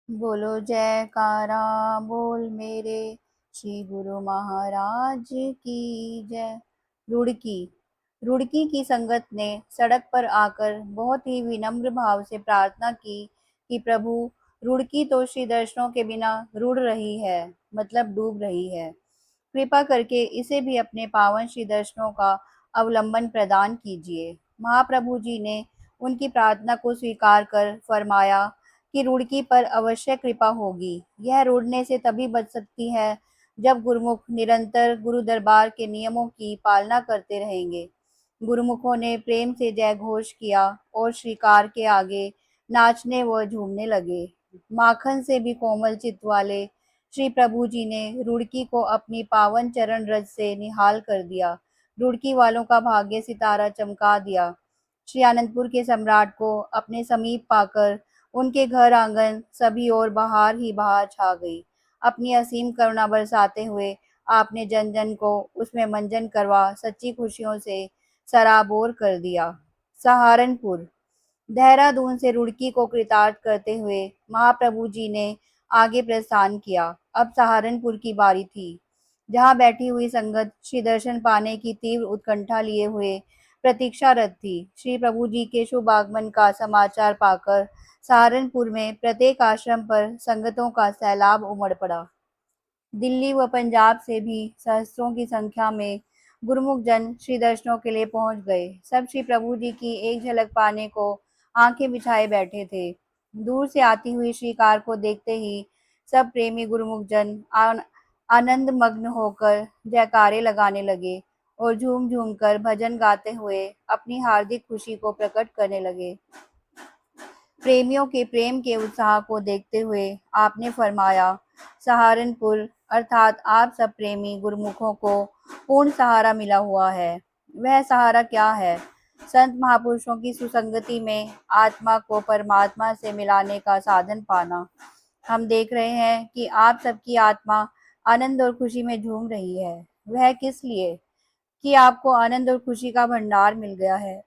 बोलो जयकारा बोल मेरे श्री गुरु महाराज की जय। रुड़की रुड़की की संगत ने सड़क पर आकर बहुत ही विनम्र भाव से प्रार्थना की कि प्रभु, रुड़की तो श्री दर्शनों के बिना रुड़ रही है, मतलब डूब रही है। कृपा करके इसे भी अपने पावन श्री दर्शनों का अवलंबन प्रदान कीजिए। महाप्रभु जी ने उनकी प्रार्थना को स्वीकार कर फरमाया कि रुड़की पर अवश्य कृपा होगी। यह रुड़ने से तभी बच सकती है जब गुरुमुख निरंतर गुरु दरबार के नियमों की पालना करते रहेंगे। गुरुमुखों ने प्रेम से जय घोष किया और श्रीकार के आगे नाचने व झूमने लगे। माखन से भी कोमल चित्त वाले श्री प्रभु जी ने रुड़की को अपनी पावन चरण रज से निहाल कर दिया। रुड़की वालों का भाग्य सितारा चमका दिया। श्री आनंदपुर के सम्राट को अपने समीप पाकर उनके घर आंगन सभी ओर बहार ही बहार छा गई। अपनी असीम करुणा बरसाते हुए आपने जन जन को उसमें मंजन करवा सच्ची खुशियों से सराबोर कर दिया। सहारनपुर देहरादून से रुड़की को कृतार्थ करते हुए महाप्रभु जी ने आगे प्रस्थान किया। अब सहारनपुर की बारी थी, जहां बैठी हुई संगत श्री दर्शन पाने की तीव्र उत्कंठा लिए हुए प्रतीक्षारत थी। श्री प्रभु जी के शुभ आगमन का समाचार पाकर सहारनपुर में प्रत्येक आश्रम पर संगतों का सैलाब उमड़ पड़ा। दिल्ली व पंजाब से भी सहस्त्रों की संख्या में गुरुमुख जन श्री दर्शनों के लिए पहुंच गए। सब श्री प्रभु जी की एक झलक पाने को आंखें बिछाए बैठे थे। दूर से आती हुई श्री कार को देखते ही सब प्रेमी गुरुमुख जन आनंद मग्न होकर जयकारे लगाने लगे और झूम झूम कर भजन गाते हुए अपनी हार्दिक खुशी को प्रकट करने लगे। प्रेमियों के प्रेम के उत्साह को देखते हुए आपने फरमाया, सहारनपुर अर्थात आप सब प्रेमी गुरुमुखों को पूर्ण सहारा मिला हुआ है। वह सहारा क्या है? संत महापुरुषों की सुसंगति में आत्मा को परमात्मा से मिलाने का साधन पाना। हम देख रहे हैं कि आप सबकी आत्मा आनंद और खुशी में झूम रही है। वह किस लिए? कि आपको आनंद और खुशी का भंडार मिल गया है।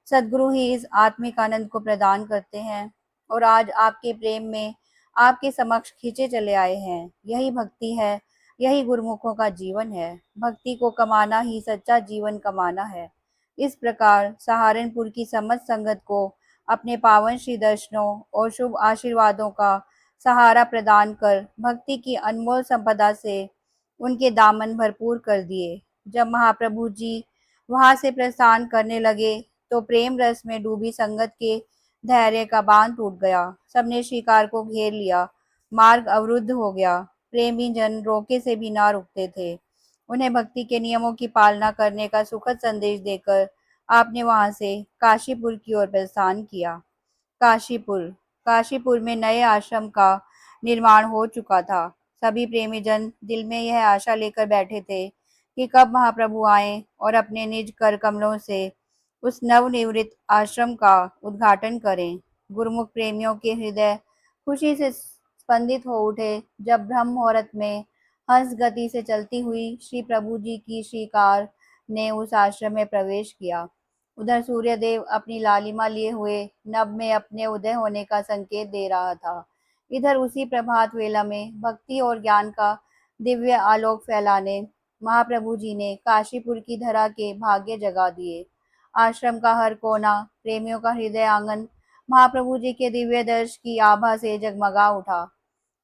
सदगुरु ही इस आत्मिक आनंद को प्रदान करते हैं और आज आपके प्रेम में आपके समक्ष खींचे चले आए हैं। यही भक्ति है, यही गुरुमुखों का जीवन है। भक्ति को कमाना ही सच्चा जीवन कमाना है। इस प्रकार सहारनपुर की समस्त संगत को अपने पावन श्री दर्शनों और शुभ आशीर्वादों का सहारा प्रदान कर भक्ति की अनमोल संपदा से उनके दामन भरपूर कर दिए। जब महाप्रभु जी वहां से प्रस्थान करने लगे तो प्रेम रस में डूबी संगत के धैर्य का बांध टूट गया। सबने शिकार को घेर लिया। मार्ग अवरुद्ध हो गया। प्रेमी जन रोके से भी ना रुकते थे। उन्हें भक्ति के नियमों की पालना करने का सुखद संदेश देकर आपने वहां से काशीपुर की ओर प्रस्थान किया। काशीपुर काशीपुर में नए आश्रम का निर्माण हो चुका था। सभी प्रेमी जन दिल में यह आशा लेकर बैठे थे कि कब महाप्रभु आए और अपने निज कर कमलों से उस नवनिर्मित आश्रम का उद्घाटन करें। गुरुमुख प्रेमियों के हृदय खुशी से स्पंदित हो उठे जब ब्रह्म मुहूर्त में हंस गति से चलती हुई श्री प्रभु जी की श्रीकार ने उस आश्रम में प्रवेश किया। उधर सूर्यदेव अपनी लालिमा लिए हुए नभ में अपने उदय होने का संकेत दे रहा था। इधर उसी प्रभात वेला में भक्ति और ज्ञान का दिव्य आलोक फैलाने महाप्रभु जी ने काशीपुर की धरा के भाग्य जगा दिए। आश्रम का हर कोना, प्रेमियों का हृदय आंगन महाप्रभु जी के दिव्य दर्श की आभा से जगमगा उठा।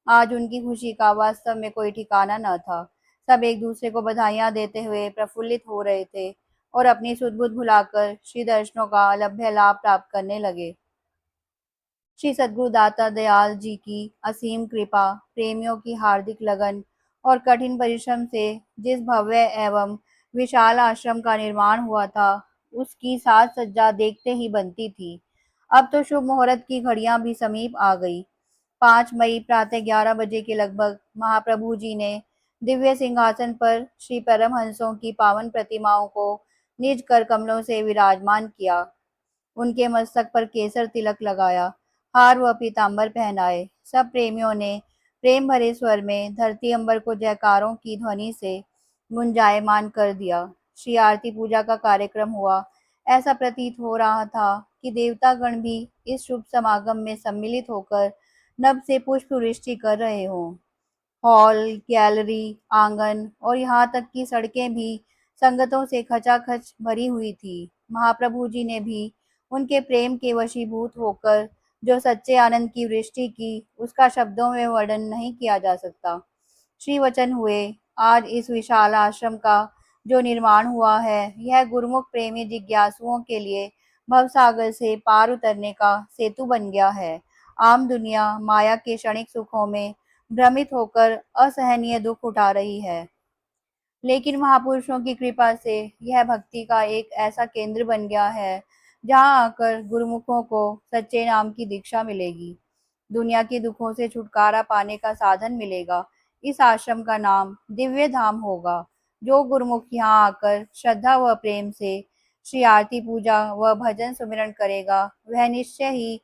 आज उनकी खुशी का वास्तव में कोई ठिकाना न था। सब एक दूसरे को बधाइयां देते हुए प्रफुल्लित हो रहे थे और अपनी सुध-बुध भुलाकर श्री दर्शनों का अलभ्य लाभ प्राप्त करने लगे। श्री सद्गुरु दाता दयाल जी की असीम कृपा, प्रेमियों की हार्दिक लगन और कठिन परिश्रम से जिस भव्य एवं विशाल आश्रम का निर्माण हुआ था, उसकी साज सज्जा देखते ही बनती थी। अब तो शुभ मुहूर्त की घड़ियां भी समीप आ गई। 5 मई प्रातः 11 बजे के लगभग महाप्रभु जी ने दिव्य सिंहासन पर श्री परमहंसों की पावन प्रतिमाओं को निज कर कमलों से विराजमान किया। उनके मस्तक पर केसर तिलक लगाया, हार व पीतांबर पहनाए। सब प्रेमियों ने प्रेम भरे स्वर में धरती अंबर को जयकारों की ध्वनि से गुंजायमान कर दिया। श्री आरती पूजा का कार्यक्रम हुआ। ऐसा प्रतीत हो रहा था कि देवतागण भी इस शुभ समागम में सम्मिलित होकर नभ से पुष्प वृष्टि कर रहे हों। हॉल, गैलरी, आंगन और यहाँ तक कि सड़कें भी संगतों से खचाखच भरी हुई थी। महाप्रभु जी ने भी उनके प्रेम के वशीभूत होकर जो सच्चे आनंद की वृष्टि की, उसका शब्दों में वर्णन नहीं किया जा सकता। श्री वचन हुए, आज इस विशाल आश्रम का जो निर्माण हुआ है, यह गुरुमुख प्रेमी जिज्ञासुओं के लिए भवसागर से पार उतरने का सेतु बन गया है। आम दुनिया माया के क्षणिक सुखों में भ्रमित होकर असहनीय दुख उठा रही है, लेकिन महापुरुषों की कृपा से यह भक्ति का एक ऐसा केंद्र बन गया है जहां आकर गुरुमुखों को सच्चे नाम की दीक्षा मिलेगी, दुनिया के दुखों से छुटकारा पाने का साधन मिलेगा। इस आश्रम का नाम दिव्य धाम होगा। जो गुरुमुख यहाँ आकर श्रद्धा व प्रेम से श्री आरती पूजा व भजन सुमिरन करेगा, वह निश्चय ही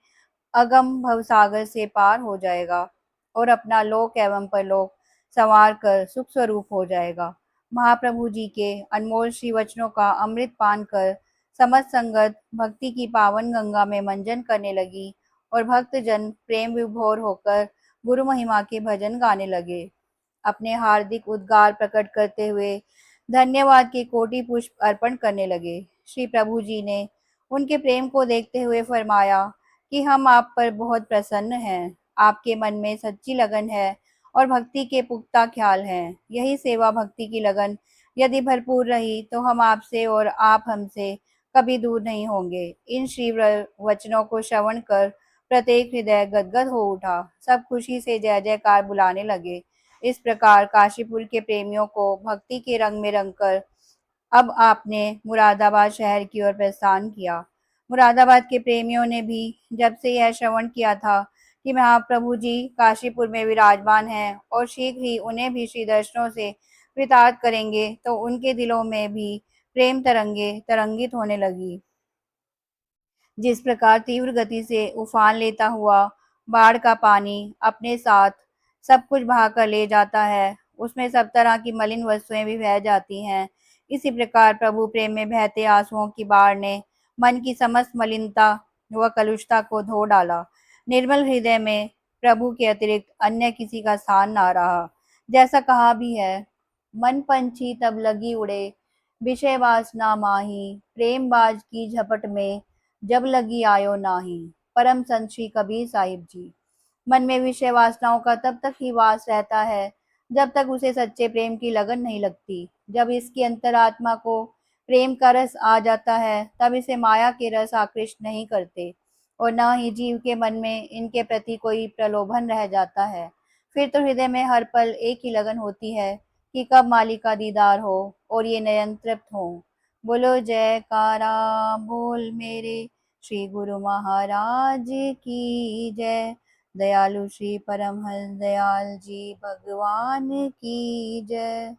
अगम भवसागर से पार हो जाएगा और अपना लोक एवं परलोक संवार कर सुख स्वरूप हो जाएगा। महाप्रभु जी के अनमोल श्री वचनों का अमृत पान कर समस्त संगत भक्ति की पावन गंगा में मंजन करने लगी और भक्त जन प्रेम विभोर होकर गुरु महिमा के भजन गाने लगे। अपने हार्दिक उद्गार प्रकट करते हुए धन्यवाद के कोटि पुष्प अर्पण करने लगे। श्री प्रभु जी ने उनके प्रेम को देखते हुए फरमाया कि हम आप पर बहुत प्रसन्न हैं। आपके मन में सच्ची लगन है और भक्ति के पुख्ता ख्याल हैं। यही सेवा भक्ति की लगन यदि भरपूर रही तो हम आपसे और आप हमसे कभी दूर नहीं होंगे। इन श्री वचनों को श्रवण कर प्रत्येक हृदय गदगद हो उठा। सब खुशी से जय जयकार बुलाने लगे। इस प्रकार काशीपुर के प्रेमियों को भक्ति के रंग में रंगकर अब आपने मुरादाबाद शहर की ओर प्रस्थान किया। मुरादाबाद के प्रेमियों ने भी जब से यह श्रवण किया था कि महाप्रभु जी काशीपुर में विराजमान हैं और शीघ्र ही उन्हें भी श्री दर्शनों से कृतार्थ करेंगे, तो उनके दिलों में भी प्रेम तरंगे तरंगित होने लगी। जिस प्रकार तीव्र गति से उफान लेता हुआ बाढ़ का पानी अपने साथ सब कुछ बहाकर ले जाता है, उसमें सब तरह की मलिन वस्तुएं भी बह जाती हैं। इसी प्रकार प्रभु प्रेम में बहते आंसुओं की बाढ़ ने मन की समस्त मलिनता व कलुषता को धो डाला। निर्मल हृदय में प्रभु के अतिरिक्त अन्य किसी का स्थान ना रहा। जैसा कहा भी है, मन पंछी तब लगी उड़े, विषय वासना माही, प्रेम बाज की झपट में जब लगी आयो नाही। परम संत श्री कबीर साहिब जी। मन में विषय वासनाओं का तब तक ही वास रहता है जब तक उसे सच्चे प्रेम की लगन नहीं लगती। जब इसकी अंतरात्मा को प्रेम का रस आ जाता है, तब इसे माया के रस आकृष्ट नहीं करते और न ही जीव के मन में इनके प्रति कोई प्रलोभन रह जाता है। फिर तो हृदय में हर पल एक ही लगन होती है कि कब मालिक का दीदार हो और ये नयन तृप्त हो। बोलो जयकारा बोल मेरे श्री गुरु महाराज की जय। दयालु श्री परमहंस दयाल जी भगवान की जय।